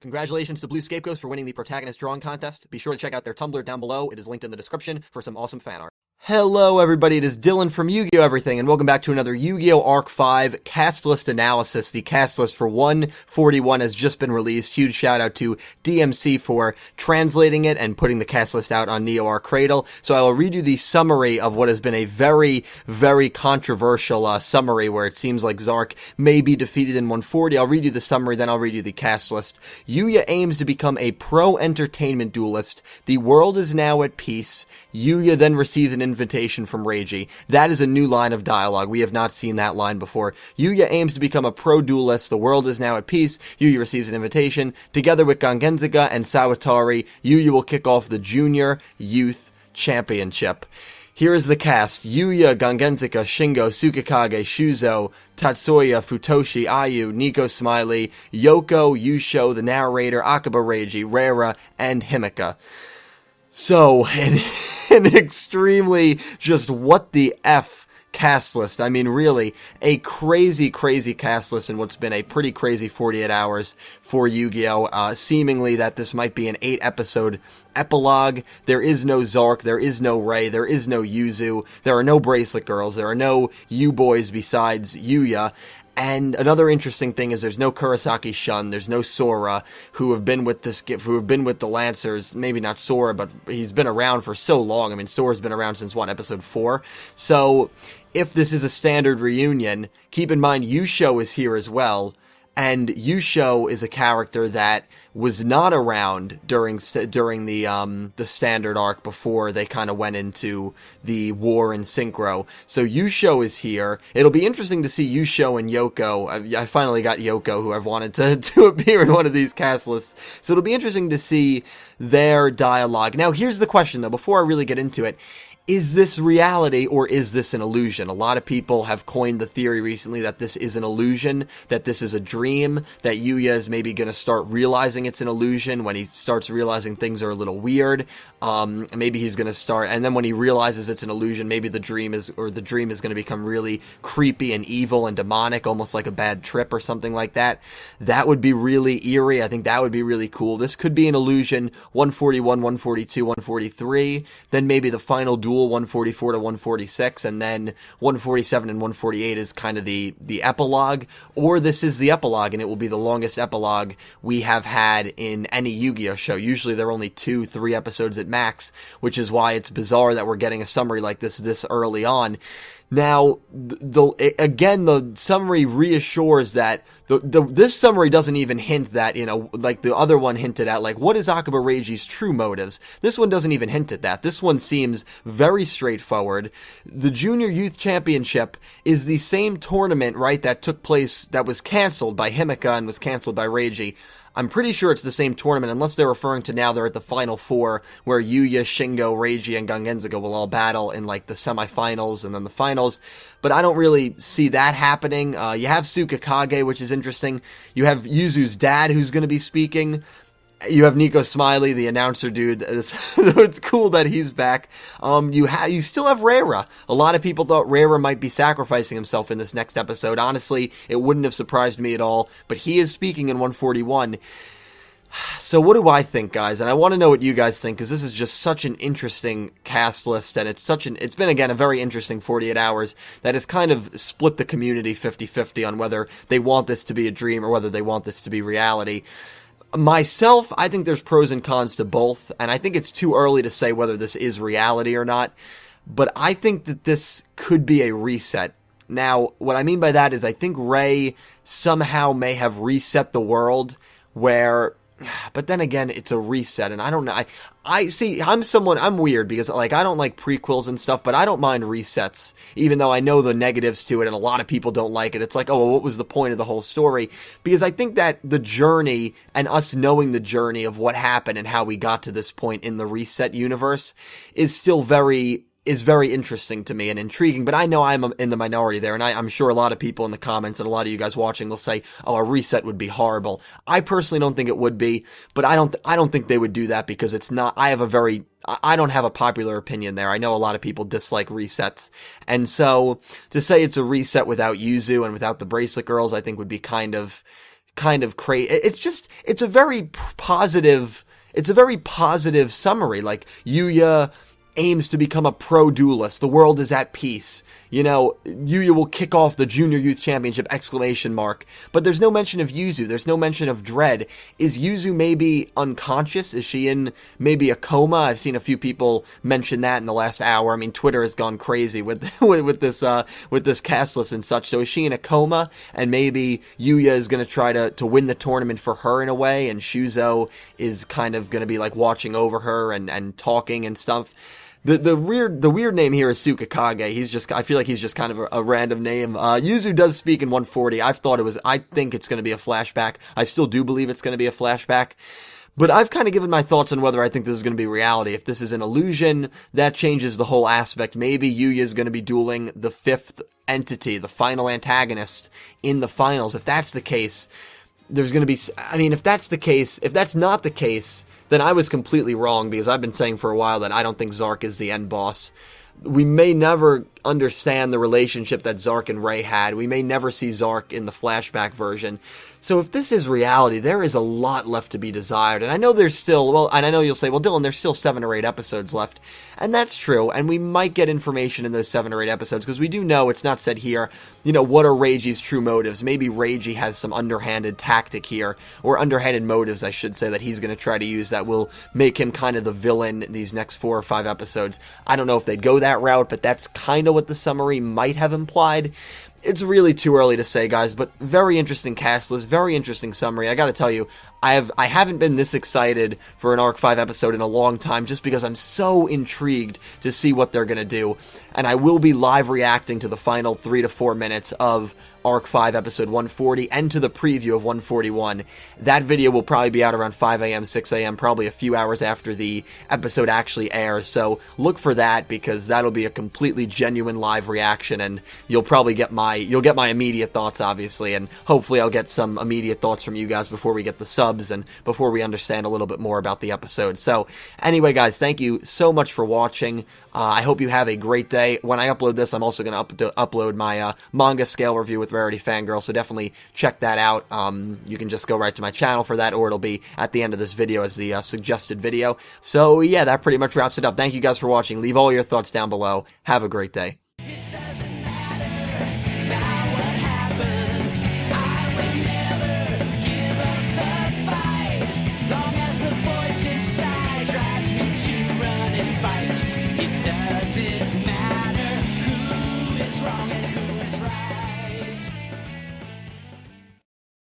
Congratulations to Blue Scapegoats for winning the Protagonist Drawing Contest. Be sure to check out their Tumblr down below. It is linked in the description for some awesome fan art. Hello everybody, it is Dylan from Yugioh Everything, and welcome back to another Yu-Gi-Oh! Arc 5 cast list analysis. The cast list for 141 has just been released. Huge shout out to DMC for translating it and putting the cast list out on NeoArc Cradle. So I will read you the summary of what has been a very, very controversial summary where it seems like Zark may be defeated in 140. I'll read you the summary, then I'll read you the cast list. Yuya aims to become a pro-entertainment duelist. The world is now at peace. Yuya then receives an invitation from Reiji. That is a new line of dialogue. We have not seen that line before. Yuya aims to become a pro-duelist. The world is now at peace. Yuya receives an invitation. Together with Gangenzaka and Sawatari, Yuya will kick off the Junior Youth Championship. Here is the cast. Yuya, Gangenzaka, Shingo, Tsukikage, Shuzo, Tatsuya, Futoshi, Ayu, Nico Smiley, Yoko, Yugioh, the narrator, Akaba Reiji, Reira, and Himeka. So, an extremely just what the F cast list. I mean, really, a crazy, crazy cast list in what's been a pretty crazy 48 hours for Yu-Gi-Oh! Seemingly that this might be an 8-episode epilogue. There is no Zark, there is no Rei, there is no Yuzu, there are no Bracelet Girls, there are no U-Boys besides Yuya. And another interesting thing is there's no Kurosaki Shun, there's no Sora, who have been with the Lancers, maybe not Sora, but he's been around for so long. I mean, Sora's been around since, episode 4? So, if this is a standard reunion, keep in mind Yugioh is here as well, and Yugioh is a character that was not around during the standard arc before they kind of went into the war in Synchro. So Yugioh is here. It'll be interesting to see Yugioh and Yoko. I finally got Yoko, who I've wanted to appear in one of these cast lists. So it'll be interesting to see their dialogue. Now, here's the question, though, before I really get into it. Is this reality or is this an illusion? A lot of people have coined the theory recently that this is an illusion, that this is a dream, that Yuya is maybe going to start realizing it's an illusion when he starts realizing things are a little weird. Maybe he's going to start, and then when he realizes it's an illusion, maybe the dream is going to become really creepy and evil and demonic, almost like a bad trip or something like that. That would be really eerie. I think that would be really cool. This could be an illusion, 141, 142, 143, then maybe the final duel 144 to 146, and then 147 and 148 is kind of the epilogue, or this is the epilogue and it will be the longest epilogue we have had in any Yu-Gi-Oh show. Usually they're only 2-3 episodes at max, which is why it's bizarre that we're getting a summary like this early on. Now, the summary reassures that this summary doesn't even hint that, like the other one hinted at, like, what is Akaba Reiji's true motives? This one doesn't even hint at that. This one seems very straightforward. The Junior Youth Championship is the same tournament, right, that took place, that was canceled by Himeka and was canceled by Reiji. I'm pretty sure it's the same tournament, unless they're referring to now they're at the Final Four, where Yuya, Shingo, Reiji, and Gangenzaka will all battle in, like, the semifinals and then the finals. But I don't really see that happening. You have Tsukikage, which is interesting. You have Yuzu's dad, who's going to be speaking. You have Nico Smiley, the announcer dude. It's cool that he's back. You still have Reira. A lot of people thought Reira might be sacrificing himself in this next episode. Honestly, it wouldn't have surprised me at all. But he is speaking in 141. So what do I think, guys? And I want to know what you guys think, because this is just such an interesting cast list, and it's been, again, a very interesting 48 hours that has kind of split the community 50-50 on whether they want this to be a dream or whether they want this to be reality. Myself, I think there's pros and cons to both, and I think it's too early to say whether this is reality or not, but I think that this could be a reset. Now, what I mean by that is I think Rei somehow may have reset the world but then again, it's a reset, and I don't know. I'm weird because, like, I don't like prequels and stuff, but I don't mind resets, even though I know the negatives to it, and a lot of people don't like it. It's like, oh, well, what was the point of the whole story? Because I think that the journey, and us knowing the journey of what happened and how we got to this point in the reset universe is still very interesting to me and intriguing, but I know I'm in the minority there, and I'm sure a lot of people in the comments and a lot of you guys watching will say, oh, a reset would be horrible. I personally don't think it would be, but I don't think they would do that because it's not, I don't have a popular opinion there. I know a lot of people dislike resets, and so to say it's a reset without Yuzu and without the Bracelet Girls, I think would be kind of kind of crazy. It's a very positive summary. Like, Yugioh aims to become a pro duelist. The world is at peace. You know, Yugioh will kick off the Junior Youth Championship, ! But there's no mention of Yuzu. There's no mention of Dread. Is Yuzu maybe unconscious? Is she in maybe a coma? I've seen a few people mention that in the last hour. I mean, Twitter has gone crazy with this cast list and such. So is she in a coma? And maybe Yugioh is going to try to win the tournament for her in a way, and Shuzo is kind of going to be like watching over her and talking and stuff. The weird name here is Tsukakage. I feel like he's just kind of a random name. Yuzu does speak in 140. I think it's going to be a flashback. I still do believe it's going to be a flashback. But I've kind of given my thoughts on whether I think this is going to be reality. If this is an illusion, that changes the whole aspect. Maybe Yugioh is going to be dueling the fifth entity, the final antagonist in the finals. If that's the case, there's going to be, I mean, if that's not the case, then I was completely wrong, because I've been saying for a while that I don't think Zark is the end boss. We may never understand the relationship that Zark and Ray had. We may never see Zark in the flashback version. So if this is reality, there is a lot left to be desired. And I know there's still, and I know you'll say, well, Dylan, there's still 7 or 8 episodes left. And that's true. And we might get information in those 7 or 8 episodes, because we do know, it's not said here, you know, what are Reiji's true motives? Maybe Reiji has some underhanded tactic here, or underhanded motives, I should say, that he's going to try to use that will make him kind of the villain these next 4 or 5 episodes. I don't know if they'd go that route, but that's kind of what the summary might have implied. It's really too early to say, guys, but very interesting cast list, very interesting summary. I gotta tell you, I haven't been this excited for an Arc 5 episode in a long time, just because I'm so intrigued to see what they're gonna do. And I will be live reacting to the final 3 to 4 minutes of Arc 5 episode 140 and to the preview of 141. That video will probably be out around 5 a.m., 6 a.m., probably a few hours after the episode actually airs. So look for that, because that'll be a completely genuine live reaction, and you'll probably get my immediate thoughts, obviously, and hopefully I'll get some immediate thoughts from you guys before we get the subs and before we understand a little bit more about the episode. So anyway, guys, thank you so much for watching. I hope you have a great day. When I upload this, I'm also going to upload my manga scale review with Rarity Fangirl, so definitely check that out. You can just go right to my channel for that, or it'll be at the end of this video as the suggested video. So yeah, that pretty much wraps it up. Thank you guys for watching. Leave all your thoughts down below. Have a great day.